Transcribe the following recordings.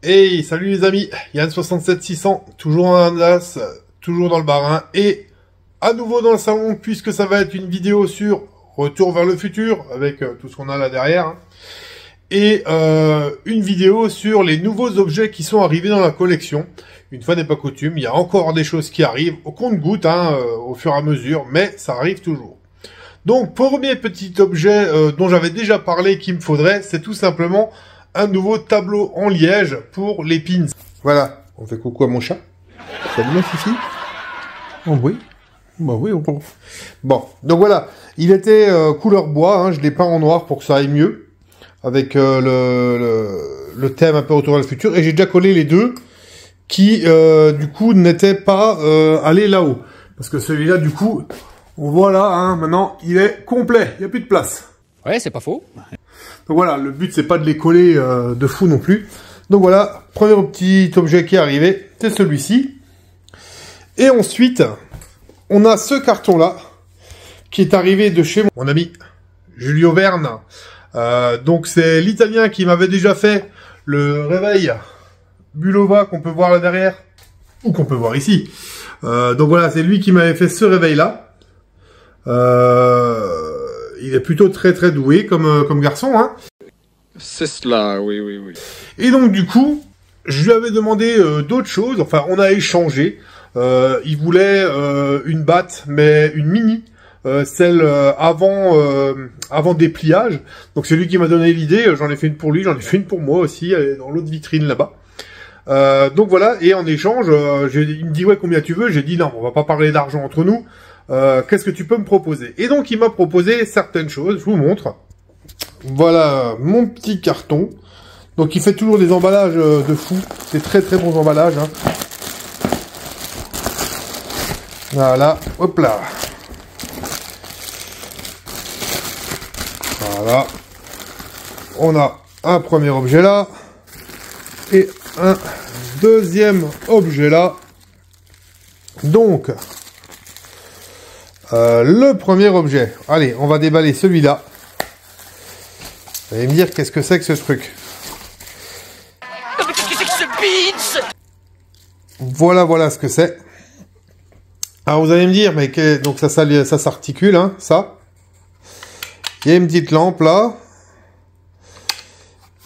Hey, salut les amis, Yann67600, toujours en Alsace, toujours dans le Bas-Rhin, et à nouveau dans le salon, puisque ça va être une vidéo sur Retour vers le futur, avec tout ce qu'on a là derrière, hein, et une vidéo sur les nouveaux objets qui sont arrivés dans la collection. Une fois n'est pas coutume, il y a encore des choses qui arrivent, au compte-gouttes, hein, au fur et à mesure, mais ça arrive toujours. Donc, premier petit objet dont j'avais déjà parlé qu'il me faudrait, c'est tout simplement un nouveau tableau en liège pour les pins. Voilà, on fait coucou à mon chat. Salut ma fifi. Oh oui. Bah oui, on peut. Bon, donc voilà, il était couleur bois, hein, je l'ai peint en noir pour que ça aille mieux, avec le thème un peu Retour vers le futur, et j'ai déjà collé les deux qui, du coup, n'étaient pas allés là-haut. Parce que celui-là, du coup, voilà, hein, maintenant, il est complet, il n'y a plus de place. Ouais, c'est pas faux. Donc voilà, le but, c'est pas de les coller de fou non plus. Donc voilà, premier petit objet qui est arrivé, c'est celui-ci. Et ensuite, on a ce carton-là, qui est arrivé de chez mon ami Julio Verne. Donc c'est l'Italien qui m'avait déjà fait le réveil Bulova qu'on peut voir là derrière, ou qu'on peut voir ici. Donc voilà, c'est lui qui m'avait fait ce réveil-là. Il est plutôt très doué comme garçon, hein. C'est cela, oui. Et donc du coup, je lui avais demandé d'autres choses, enfin on a échangé. Il voulait une batte, mais une mini, celle avant dépliage. Donc c'est lui qui m'a donné l'idée, j'en ai fait une pour lui, j'en ai fait une pour moi aussi, elle est dans l'autre vitrine là-bas. Donc voilà, et en échange, il me dit ouais combien tu veux, j'ai dit non, on va pas parler d'argent entre nous, qu'est-ce que tu peux me proposer? Et donc il m'a proposé certaines choses, je vous montre. Voilà mon petit carton. Donc il fait toujours des emballages de fou, c'est très bons emballages, hein. Voilà, hop là. Voilà. On a un premier objet là. Et un deuxième objet là. Donc, le premier objet. Allez, on va déballer celui-là. Vous allez me dire qu'est-ce que c'est que ce truc. Qu'est-ce que c'est que ce beats? Voilà ce que c'est. Alors vous allez me dire, mais donc ça s'articule, hein, ça. Il y a une petite lampe là.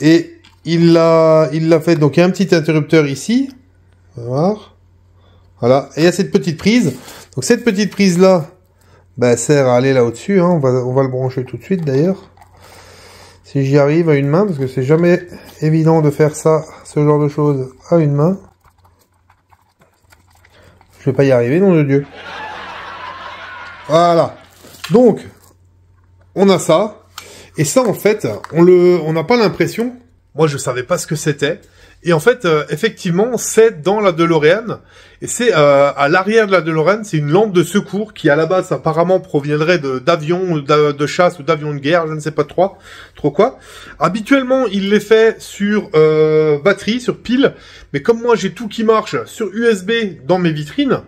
Et il l'a fait, donc il y a un petit interrupteur ici. On va voir. Voilà. Et il y a cette petite prise. Donc cette petite prise là, bah, sert à aller là au-dessus, hein. On va le brancher tout de suite d'ailleurs. Si j'y arrive à une main, parce que c'est jamais évident de faire ça, ce genre de choses à une main. Je vais pas y arriver, nom de Dieu. Voilà. Donc, on a ça. Et ça, en fait, on n'a pas l'impression. Moi, je savais pas ce que c'était. Et en fait, effectivement, c'est dans la DeLorean. Et c'est à l'arrière de la DeLorean, c'est une lampe de secours qui, à la base, apparemment proviendrait d'avions de chasse ou d'avions de guerre, je ne sais pas trop quoi. Habituellement, il les fait sur batterie, sur pile. Mais comme moi, j'ai tout qui marche sur USB dans mes vitrines,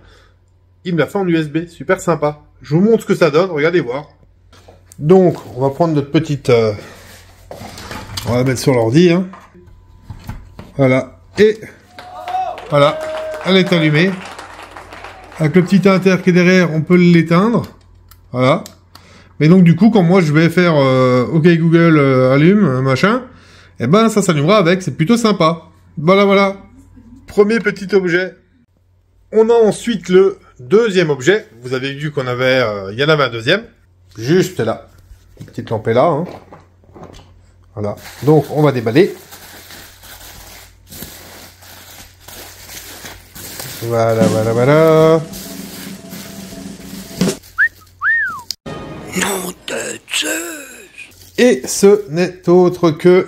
il me l'a fait en USB. Super sympa. Je vous montre ce que ça donne. Regardez voir. Donc, on va prendre notre petite... on va la mettre sur l'ordi, hein. Voilà. Et voilà. Elle est allumée. Avec le petit inter qui est derrière, on peut l'éteindre. Voilà. Mais donc, du coup, quand moi, je vais faire OK Google, allume, machin, et ben, ça s'allumera avec. C'est plutôt sympa. Voilà. Premier petit objet. On a ensuite le deuxième objet. Vous avez vu qu'on avait... il y en avait un deuxième. Juste là. Une petite lampe est là, hein. Voilà. Donc, on va déballer. Voilà. Nom de Zeus. Et ce n'est autre que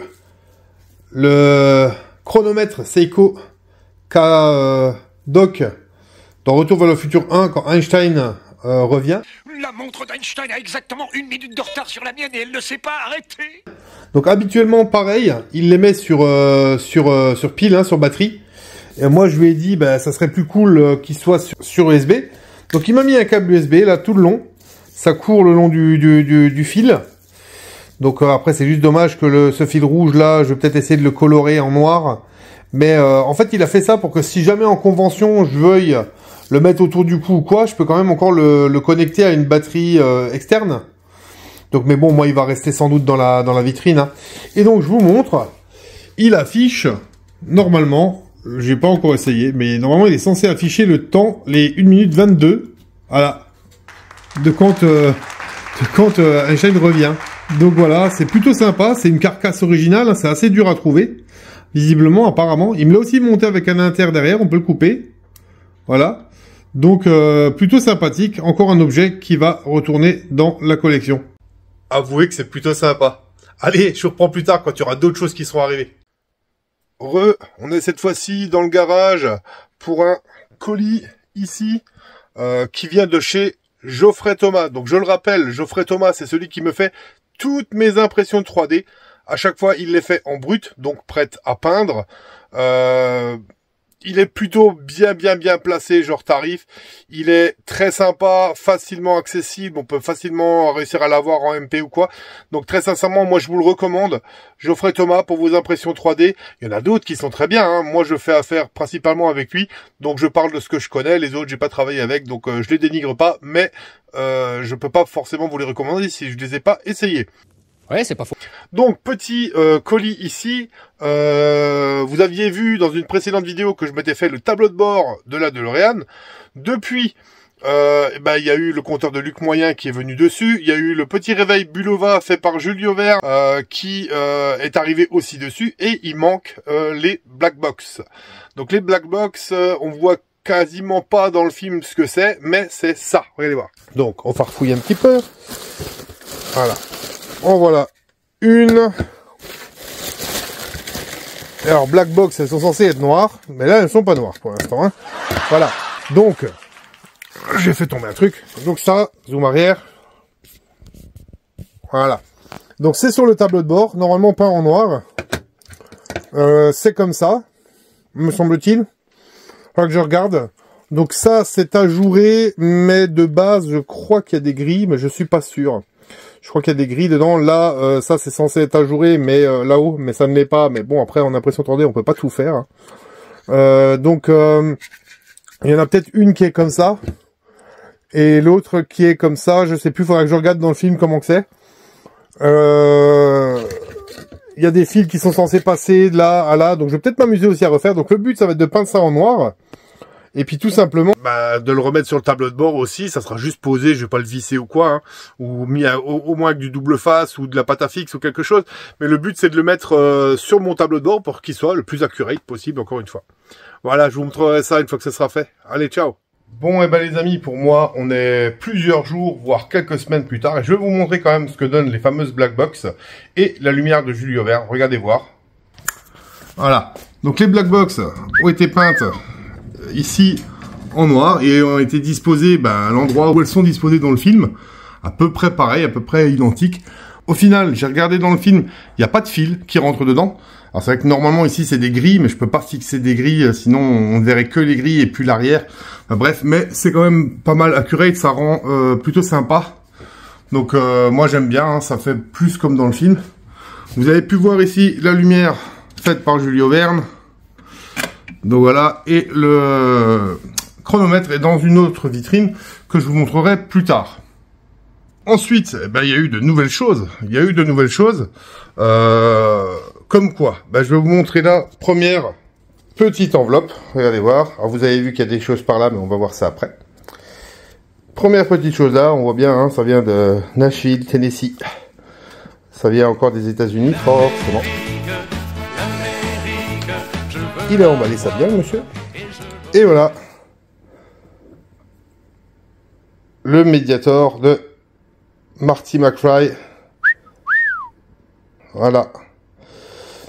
le chronomètre Seiko K-Doc dans Retour vers le futur 1 quand Einstein revient. La montre d'Einstein a exactement 1 minute de retard sur la mienne et elle ne s'est pas arrêtée. Donc habituellement pareil, il les met sur pile, hein, sur batterie. Et moi je lui ai dit, bah, ça serait plus cool qu'il soit sur USB. Donc il m'a mis un câble USB là tout le long. Ça court le long du fil. Donc après c'est juste dommage que ce fil rouge là, je vais peut-être essayer de le colorer en noir. Mais en fait, il a fait ça pour que si jamais en convention, je veuille le mettre autour du cou ou quoi, je peux quand même encore le connecter à une batterie externe. Donc, mais bon, moi, il va rester sans doute dans la vitrine. Hein. Et donc, je vous montre, il affiche, normalement, j'ai pas encore essayé, mais normalement, il est censé afficher le temps, les 1 minute 22, voilà, de quand Einstein revient. Donc voilà, c'est plutôt sympa, c'est une carcasse originale, hein, c'est assez dur à trouver. Visiblement, apparemment. Il me l'a aussi monté avec un inter derrière, on peut le couper. Voilà. Donc, plutôt sympathique. Encore un objet qui va retourner dans la collection. Avouez que c'est plutôt sympa. Allez, je reprends plus tard quand il y aura d'autres choses qui seront arrivées. On est cette fois-ci dans le garage pour un colis ici qui vient de chez Geoffrey Thomas. Donc, je le rappelle, Geoffrey Thomas, c'est celui qui me fait toutes mes impressions de 3D. À chaque fois, il les fait en brut, donc prête à peindre. Il est plutôt bien placé, genre tarif. Il est très sympa, facilement accessible. On peut facilement réussir à l'avoir en MP ou quoi. Donc très sincèrement, moi je vous le recommande. Geoffrey Thomas pour vos impressions 3D. Il y en a d'autres qui sont très bien. Hein. Moi je fais affaire principalement avec lui. Donc je parle de ce que je connais. Les autres, j'ai pas travaillé avec. Donc je les dénigre pas. Mais je peux pas forcément vous les recommander si je les ai pas essayés. Ouais, c'est pas faux. Donc, petit colis ici. Vous aviez vu dans une précédente vidéo que je m'étais fait le tableau de bord de la DeLorean. Depuis, il y a eu le compteur de Luc Moyen qui est venu dessus. Il y a eu le petit réveil Bulova fait par Julio Verne qui est arrivé aussi dessus. Et il manque les black box. Donc, les black box, on voit quasiment pas dans le film ce que c'est, mais c'est ça. Regardez voir. Donc, on farfouille un petit peu. Voilà. En voilà une. Alors, black box, elles sont censées être noires, mais là, elles sont pas noires pour l'instant. Hein. Voilà. Donc, j'ai fait tomber un truc. Donc ça, zoom arrière. Voilà. Donc c'est sur le tableau de bord, normalement peint en noir. C'est comme ça, me semble-t-il. Faudra que je regarde. Donc ça, c'est ajouré, mais de base, je crois qu'il y a des grilles, mais je suis pas sûr. Je crois qu'il y a des grilles dedans. Là, ça, c'est censé être ajouré, mais là-haut, mais ça ne l'est pas. Mais bon, après, en impression 3D, on peut pas tout faire. Hein. Donc, il y en a peut-être une qui est comme ça. Et l'autre qui est comme ça. Je sais plus, faudra que je regarde dans le film comment que c'est. Il y a des fils qui sont censés passer de là à là. Donc, je vais peut-être m'amuser aussi à refaire. Donc, le but, ça va être de peindre ça en noir. Et puis tout simplement, de le remettre sur le tableau de bord aussi, ça sera juste posé, je vais pas le visser ou quoi, hein, ou mis au moins avec du double face ou de la pâte à fixe ou quelque chose. Mais le but c'est de le mettre sur mon tableau de bord pour qu'il soit le plus accurate possible, encore une fois. Voilà, je vous montrerai ça une fois que ce sera fait. Allez, ciao. Bon, et les amis, pour moi, on est plusieurs jours, voire quelques semaines plus tard, et je vais vous montrer quand même ce que donnent les fameuses black box et la lumière de Julio Verne. Regardez voir. Voilà. Donc les black box ont été peintes ici en noir et ont été disposées à l'endroit où elles sont disposées dans le film, à peu près pareil, à peu près identique. Au final, j'ai regardé dans le film, il n'y a pas de fil qui rentre dedans. Alors c'est vrai que normalement ici c'est des grilles, mais je peux pas fixer des grilles, sinon on ne verrait que les grilles et plus l'arrière. Bref, mais c'est quand même pas mal accurate, ça rend plutôt sympa. Donc moi j'aime bien, hein, ça fait plus comme dans le film. Vous avez pu voir ici la lumière faite par Julio Verne. Donc voilà, et le chronomètre est dans une autre vitrine que je vous montrerai plus tard. Ensuite, il y a eu de nouvelles choses. Comme quoi, je vais vous montrer la première petite enveloppe. Regardez voir. Alors vous avez vu qu'il y a des choses par là, mais on va voir ça après. Première petite chose là, on voit bien, hein, ça vient de Nashville, Tennessee. Ça vient encore des États-Unis, forcément. Il a emballé ça bien, monsieur. Et voilà. Le Mediator de Marty McFly. Voilà.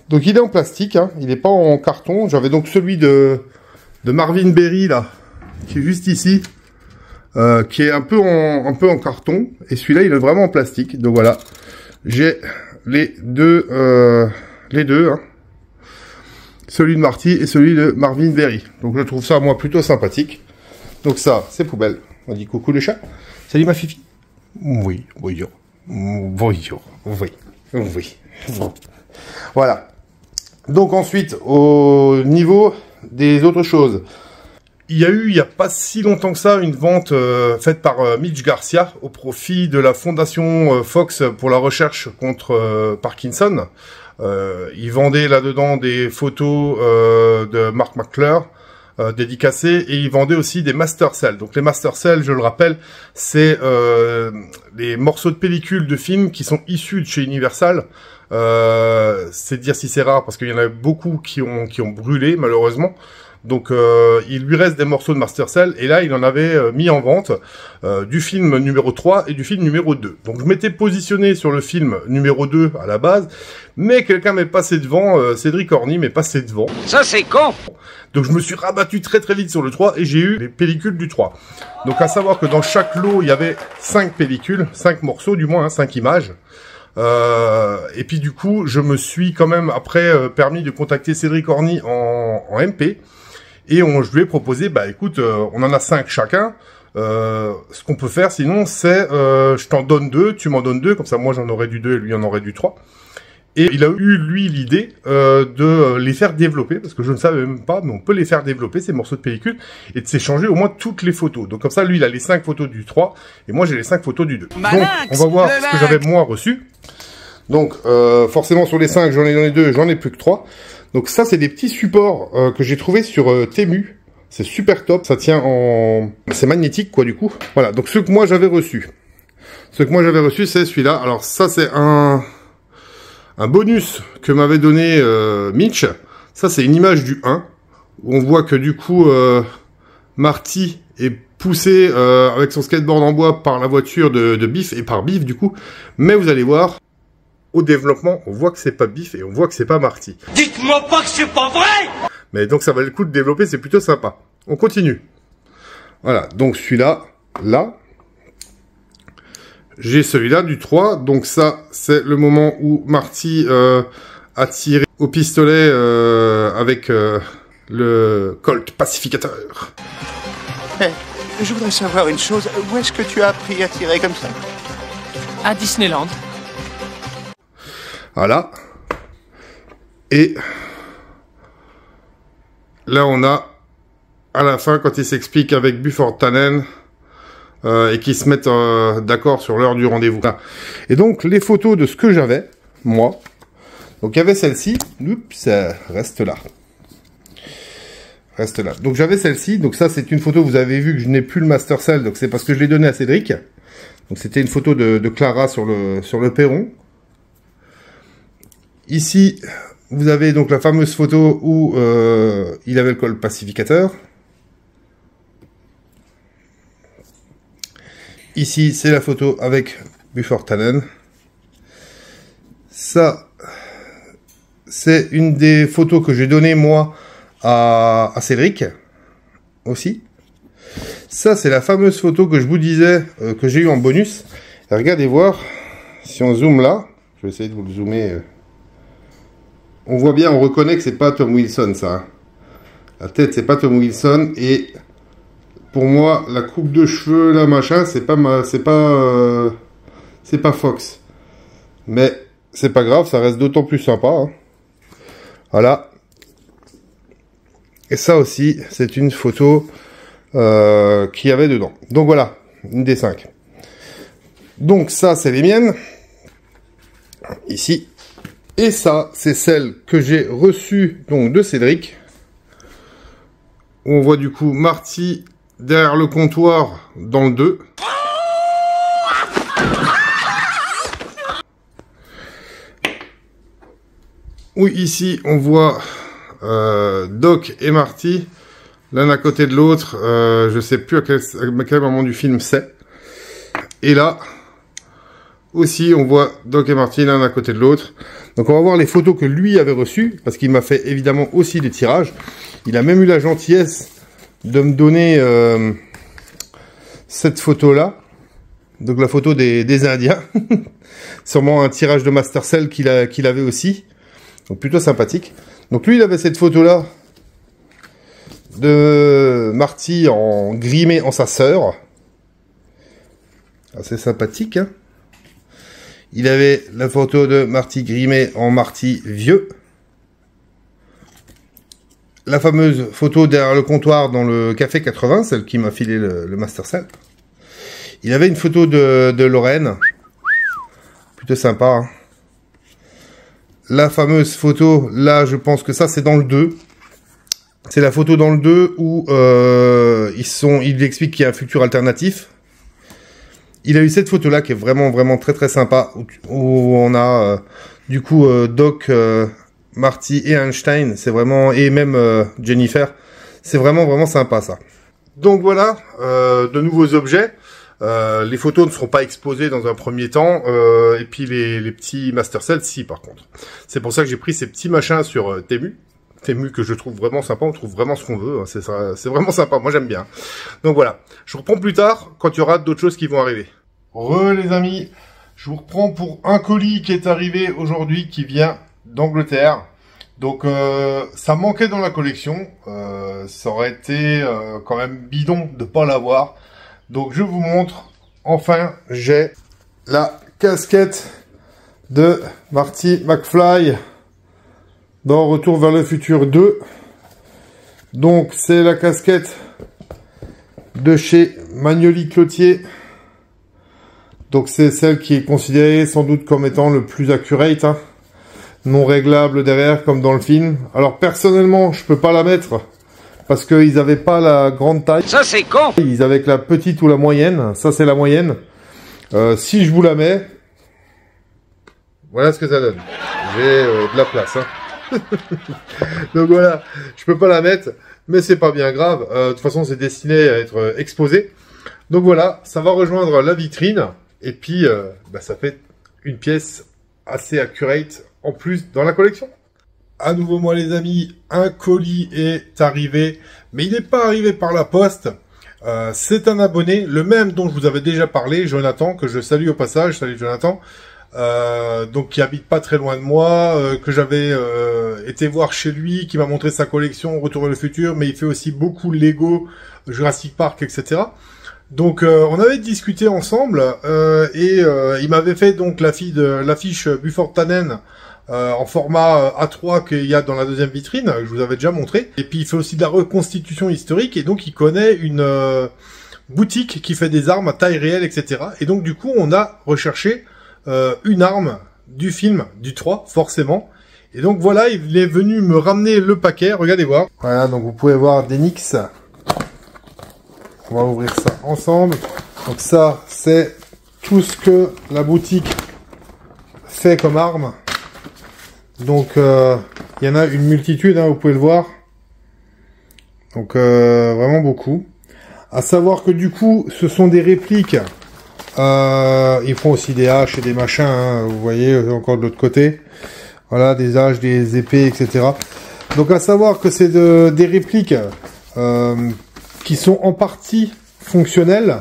Donc il est en plastique, hein. Il n'est pas en carton. J'avais donc celui de Marvin Berry, là, qui est juste ici. Qui est un peu en carton. Et celui-là, il est vraiment en plastique. Donc voilà. J'ai les deux, hein. Celui de Marty et celui de Marvin Berry. Donc je trouve ça, moi, plutôt sympathique. Donc ça, c'est poubelle. On dit coucou le chat. Salut ma fifi. Oui, bonjour. Bonjour. Oui. Voilà. Donc ensuite, au niveau des autres choses, il y a eu, il n'y a pas si longtemps que ça, une vente faite par Mitch Garcia au profit de la fondation Fox pour la recherche contre Parkinson. Il vendait là-dedans des photos de Mark McClure dédicacées, et il vendait aussi des master cells. Donc les master cells, je le rappelle, c'est les morceaux de pellicule de films qui sont issus de chez Universal. C'est dire si c'est rare parce qu'il y en a beaucoup qui ont brûlé malheureusement. Donc il lui reste des morceaux de master cell, et là il en avait mis en vente du film numéro 3 et du film numéro 2. Donc je m'étais positionné sur le film numéro 2 à la base, mais quelqu'un m'est passé devant, Cédric Orny m'est passé devant. Ça c'est con. Donc je me suis rabattu très vite sur le 3 et j'ai eu les pellicules du 3. Donc à savoir que dans chaque lot il y avait 5 pellicules, 5 morceaux du moins, hein, 5 images. Et puis du coup je me suis quand même après permis de contacter Cédric Orny en MP. Et je lui ai proposé, bah écoute, on en a 5 chacun. Ce qu'on peut faire sinon, c'est je t'en donne 2, tu m'en donnes 2, comme ça moi j'en aurai du 2 et lui en aurait du 3. Et il a eu, lui, l'idée de les faire développer, parce que je ne savais même pas, mais on peut les faire développer, ces morceaux de pellicule, et de s'échanger au moins toutes les photos. Donc comme ça, lui, il a les 5 photos du 3, et moi j'ai les 5 photos du 2. Donc on va voir ce que j'avais moi reçu. Donc forcément sur les 5, j'en ai donné 2, j'en ai plus que 3. Donc ça, c'est des petits supports que j'ai trouvé sur Temu. C'est super top, ça tient en... C'est magnétique, quoi, du coup. Voilà, donc ceux que moi j'avais reçus. Ceux que moi j'avais reçus, c'est celui-là. Alors ça, c'est un bonus que m'avait donné Mitch. Ça, c'est une image du 1. Où on voit que, du coup, Marty est poussé avec son skateboard en bois par la voiture de Biff, et par Biff, du coup. Mais vous allez voir... Au développement, on voit que c'est pas Biff et on voit que c'est pas Marty. Dites-moi pas que c'est pas vrai. Mais donc ça valait le coup de développer, c'est plutôt sympa. On continue. Voilà, donc celui-là, là. J'ai celui-là du 3. Donc ça, c'est le moment où Marty a tiré au pistolet avec le Colt pacificateur. Hey, je voudrais savoir une chose. Où est-ce que tu as appris à tirer comme ça? À Disneyland. Voilà. Et là, on a, à la fin, quand ils s'expliquent avec Buford Tannen, et qu'ils se mettent d'accord sur l'heure du rendez-vous. Et donc, les photos de ce que j'avais, moi. Donc, il y avait celle-ci. Oups, ça reste là. Reste là. Donc, j'avais celle-ci. Donc, ça, c'est une photo, vous avez vu que je n'ai plus le Master Cell. Donc, c'est parce que je l'ai donné à Cédric. Donc, c'était une photo de Clara sur le perron. Ici, vous avez donc la fameuse photo où il avait le Colt pacificateur. Ici, c'est la photo avec Buford Tannen. Ça, c'est une des photos que j'ai données, moi, à Cédric, aussi. Ça, c'est la fameuse photo que je vous disais, que j'ai eu en bonus. Et regardez voir, si on zoome là, je vais essayer de vous le zoomer... On voit bien, on reconnaît que c'est pas Tom Wilson, ça. Hein. La tête, c'est pas Tom Wilson. Et pour moi, la coupe de cheveux, là, machin, c'est pas Fox. Mais c'est pas grave, ça reste d'autant plus sympa. Hein. Voilà. Et ça aussi, c'est une photo qu'il y avait dedans. Donc voilà, une des 5. Donc ça, c'est les miennes. Ici. Et ça, c'est celle que j'ai reçue donc de Cédric. Où on voit du coup Marty derrière le comptoir dans le 2. Où ici on voit Doc et Marty l'un à côté de l'autre. Je sais plus à quel moment du film c'est. Et là aussi on voit Doc et Marty l'un à côté de l'autre. Donc on va voir les photos que lui avait reçues, parce qu'il m'a fait évidemment aussi des tirages. Il a même eu la gentillesse de me donner cette photo-là. Donc la photo des Indiens. Sûrement un tirage de Master Cell qu'il avait aussi. Donc plutôt sympathique. Donc lui il avait cette photo-là de Marty en grimé en sa sœur. Assez sympathique, hein. Il avait la photo de Marty grimé en Marty vieux. la fameuse photo derrière le comptoir dans le café 80, celle qui m'a filé le Master Cell. Il avait une photo de Lorraine, plutôt sympa. Hein. La fameuse photo, là je pense que ça c'est dans le 2. C'est la photo dans le 2 où il explique qu'il y a un futur alternatif. Il a eu cette photo là qui est vraiment très très sympa, où on a du coup Doc, Marty et Einstein, c'est vraiment, et même Jennifer, c'est vraiment sympa ça. Donc voilà, de nouveaux objets. Les photos ne seront pas exposées dans un premier temps, et puis les petits Master Cells, si par contre. C'est pour ça que j'ai pris ces petits machins sur Temu que je trouve vraiment sympa, on trouve vraiment ce qu'on veut, hein. C'est vraiment sympa, moi j'aime bien. Donc voilà, je vous reprends plus tard, quand il y aura d'autres choses qui vont arriver. Les amis, je vous reprends pour un colis qui est arrivé aujourd'hui, qui vient d'Angleterre. Donc ça manquait dans la collection, ça aurait été quand même bidon de pas l'avoir. Donc je vous montre, enfin j'ai la casquette de Marty McFly dans Retour vers le futur 2. Donc c'est la casquette de chez Magnoli Cloutier. Donc c'est celle qui est considérée sans doute comme étant le plus accurate, hein. Non réglable derrière comme dans le film. Alors personnellement je peux pas la mettre parce qu'ils avaient pas la grande taille. Ça c'est con. Ils avaient que la petite ou la moyenne. Ça c'est la moyenne. Si je vous la mets, voilà ce que ça donne. J'ai de la place, hein. Donc voilà, je peux pas la mettre, mais c'est pas bien grave. De toute façon, c'est destiné à être exposé. Donc voilà, ça va rejoindre la vitrine. Et puis, ça fait une pièce assez accurate en plus dans la collection. À nouveau, moi les amis, un colis est arrivé, mais il n'est pas arrivé par la poste. C'est un abonné, le même dont je vous avais déjà parlé, Jonathan, que je salue au passage. Salut Jonathan. Donc qui habite pas très loin de moi, que j'avais été voir chez lui, qui m'a montré sa collection Retour vers le futur, mais il fait aussi beaucoup Lego, Jurassic Park, etc. Donc on avait discuté ensemble et il m'avait fait donc l'affiche Buford Tannen en format A3 qu'il y a dans la deuxième vitrine, que je vous avais déjà montré. Et puis il fait aussi de la reconstitution historique et donc il connaît une boutique qui fait des armes à taille réelle, etc. Et donc du coup on a recherché une arme du film du 3, forcément. Et donc voilà, il est venu me ramener le paquet, regardez voir. Voilà, donc vous pouvez voir des Nix. On va ouvrir ça ensemble. Donc ça, c'est tout ce que la boutique fait comme arme. Donc il y en a une multitude, hein, vous pouvez le voir. Donc vraiment beaucoup. À savoir que du coup, ce sont des répliques. Ils font aussi des haches et des machins, hein, vous voyez, encore de l'autre côté. Voilà, des haches, des épées, etc. Donc à savoir que c'est des répliques qui sont en partie fonctionnelles,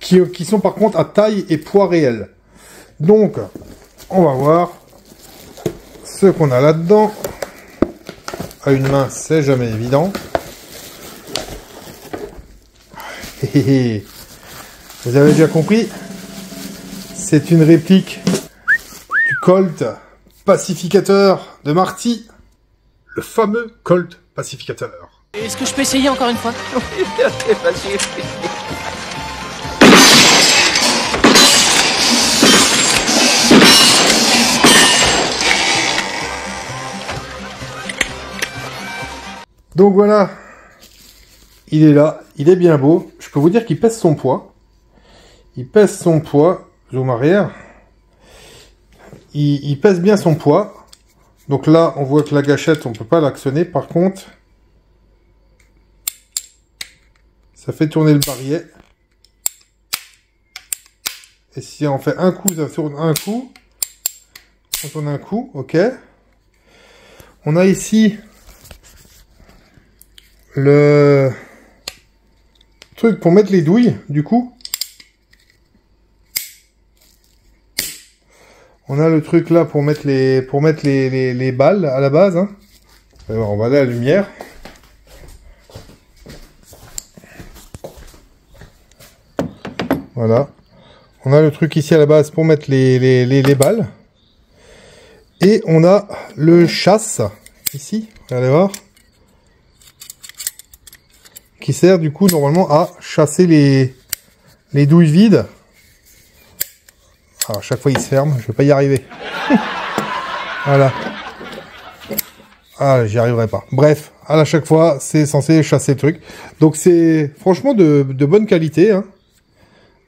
qui sont par contre à taille et poids réel. Donc, on va voir ce qu'on a là-dedans. À une main, c'est jamais évident. Vous avez déjà compris, c'est une réplique du Colt Pacificateur de Marty, le fameux Colt Pacificateur. Est-ce que je peux essayer encore une fois? Donc voilà, il est là, il est bien beau. Je peux vous dire qu'il pèse son poids. Il pèse son poids, zoom arrière. Il pèse bien son poids. Donc là, on voit que la gâchette, on peut pas l'actionner. Par contre, ça fait tourner le barillet. Et si on fait un coup, ça tourne un coup. On tourne un coup, ok. On a ici le truc pour mettre les douilles, du coup. On a le truc là pour mettre les balles à la base, hein. Alors, on va aller à la lumière. Voilà. On a le truc ici à la base pour mettre les balles. Et on a le chasse ici, regardez voir, qui sert du coup normalement à chasser les douilles vides. Alors, à chaque fois il se ferme, je vais pas y arriver. Voilà. Ah, j'y arriverai pas. Bref, à chaque fois, c'est censé chasser le truc. Donc c'est franchement de bonne qualité. Hein.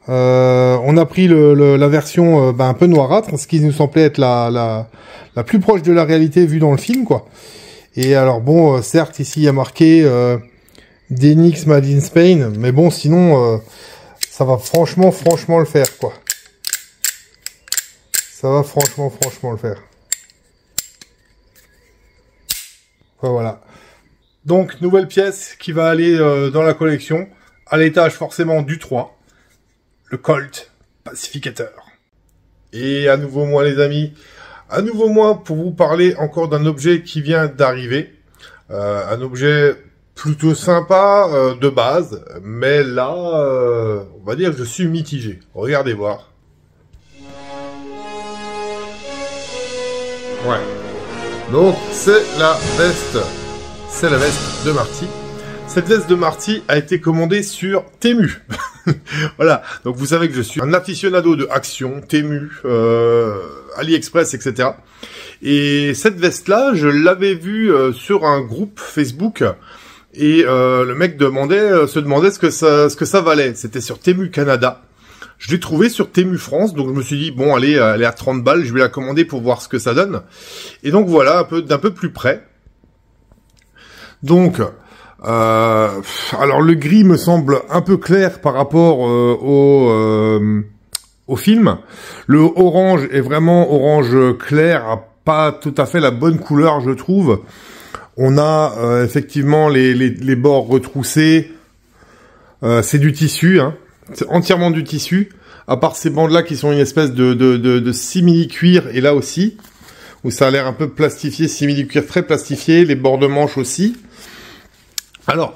On a pris la version un peu noirâtre, ce qui nous semblait être la plus proche de la réalité vue dans le film, quoi. Et alors bon, certes ici il y a marqué DNX Made in Spain, mais bon sinon ça va franchement le faire, quoi. Ça va franchement le faire. Voilà. Donc, nouvelle pièce qui va aller dans la collection, à l'étage forcément du 3, le Colt Pacificateur. Et à nouveau moi les amis, à nouveau moi pour vous parler encore d'un objet qui vient d'arriver. Un objet plutôt sympa de base, mais là, on va dire que je suis mitigé. Regardez voir. Ouais. Donc, c'est la veste de Marty. Cette veste de Marty a été commandée sur Temu. Voilà. Donc, vous savez que je suis un aficionado de Action, Temu, AliExpress, etc. Et cette veste-là, je l'avais vue sur un groupe Facebook. Et le mec se demandait ce que ça valait. C'était sur Temu Canada. Je l'ai trouvé sur Temu France, donc je me suis dit, bon, allez, elle est à 30 balles, je vais la commander pour voir ce que ça donne. Et donc voilà, d'un peu plus près. Donc, alors le gris me semble un peu clair par rapport au film. Le orange est vraiment orange clair, pas tout à fait la bonne couleur, je trouve. On a effectivement les bords retroussés. C'est du tissu, hein. C'est entièrement du tissu, à part ces bandes-là qui sont une espèce de simili-cuir, et là aussi, où ça a l'air un peu plastifié, simili-cuir très plastifié, les bords de manche aussi. Alors,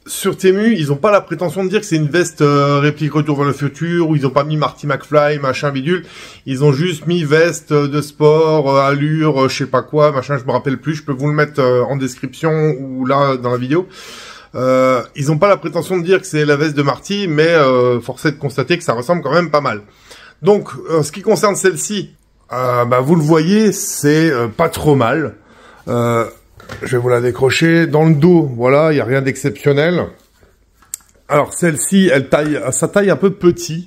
sur Temu, ils n'ont pas la prétention de dire que c'est une veste réplique Retour vers le futur, où ils n'ont pas mis Marty McFly, machin bidule, ils ont juste mis veste de sport, allure, je sais pas quoi, machin, je me rappelle plus, je peux vous le mettre en description, ou là, dans la vidéo. Ils n'ont pas la prétention de dire que c'est la veste de Marty, mais force est de constater que ça ressemble quand même pas mal. Donc, ce qui concerne celle-ci, vous le voyez, c'est pas trop mal. Je vais vous la décrocher. Dans le dos, voilà, il n'y a rien d'exceptionnel. Alors, celle-ci, ça taille un peu petit,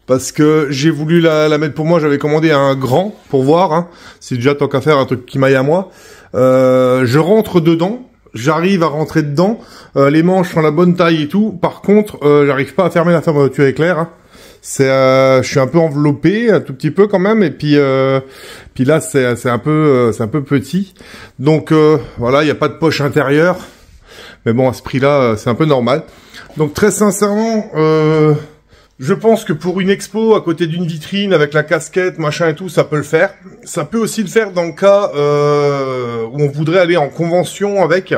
parce que j'ai voulu la mettre pour moi, j'avais commandé un grand, pour voir, hein. C'est déjà tant qu'à faire un truc qui m'aille à moi. Je rentre dedans. J'arrive à rentrer dedans, les manches sont la bonne taille et tout. Par contre, j'arrive pas à fermer la fermeture éclair. Hein. Je suis un peu enveloppé, un tout petit peu quand même. Et puis là, c'est un peu petit. Donc voilà, il n'y a pas de poche intérieure. Mais bon, à ce prix-là, c'est un peu normal. Donc très sincèrement, je pense que pour une expo à côté d'une vitrine avec la casquette, machin et tout, ça peut le faire. Ça peut aussi le faire dans le cas où on voudrait aller en convention avec,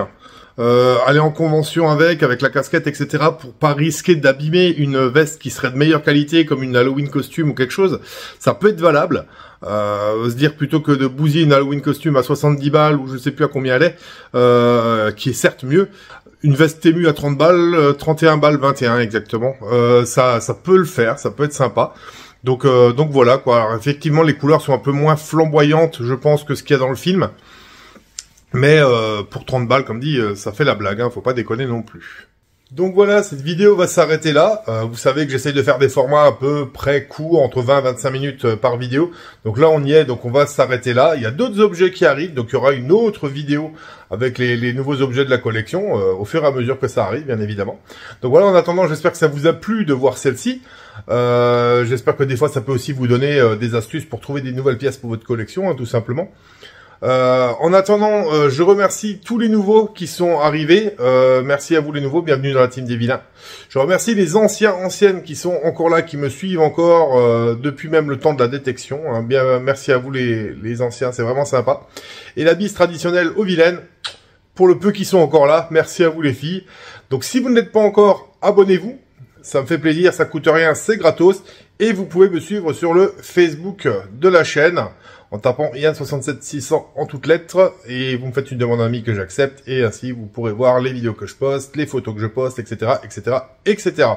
avec la casquette, etc. pour pas risquer d'abîmer une veste qui serait de meilleure qualité comme une Halloween costume ou quelque chose. Ça peut être valable. Se dire plutôt que de bousiller une Halloween costume à 70 balles ou je sais plus à combien elle est, qui est certes mieux. Une veste Temu à 30 balles, 31 balles, 21 exactement. Ça peut le faire, ça peut être sympa. Donc voilà quoi. Alors, effectivement, les couleurs sont un peu moins flamboyantes, je pense, que ce qu'il y a dans le film. Mais pour 30 balles, comme dit, ça fait la blague, hein, faut pas déconner non plus. Donc voilà, cette vidéo va s'arrêter là. Vous savez que j'essaye de faire des formats à peu près courts, entre 20 et 25 minutes par vidéo. Donc là, on y est, donc on va s'arrêter là. Il y a d'autres objets qui arrivent, donc il y aura une autre vidéo avec les nouveaux objets de la collection, au fur et à mesure que ça arrive, bien évidemment. Donc voilà, en attendant, j'espère que ça vous a plu de voir celle-ci. J'espère que des fois, ça peut aussi vous donner des astuces pour trouver des nouvelles pièces pour votre collection, hein, tout simplement. En attendant, je remercie tous les nouveaux qui sont arrivés. Merci à vous les nouveaux, bienvenue dans la team des vilains. Je remercie les anciennes qui sont encore là, qui me suivent encore depuis même le temps de la détection. Hein. Bien, merci à vous les anciens, c'est vraiment sympa. Et la bise traditionnelle aux vilaines, pour le peu qui sont encore là. Merci à vous les filles. Donc si vous ne l'êtes pas encore, abonnez-vous. Ça me fait plaisir, ça coûte rien, c'est gratos. Et vous pouvez me suivre sur le Facebook de la chaîne en tapant Yann67600 en toutes lettres. Et vous me faites une demande d'amis que j'accepte. Et ainsi, vous pourrez voir les vidéos que je poste, les photos que je poste, etc., etc., etc.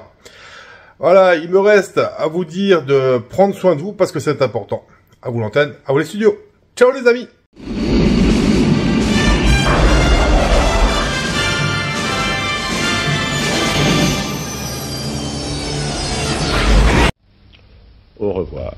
Voilà, il me reste à vous dire de prendre soin de vous parce que c'est important. À vous l'antenne, à vous les studios. Ciao les amis! Au revoir.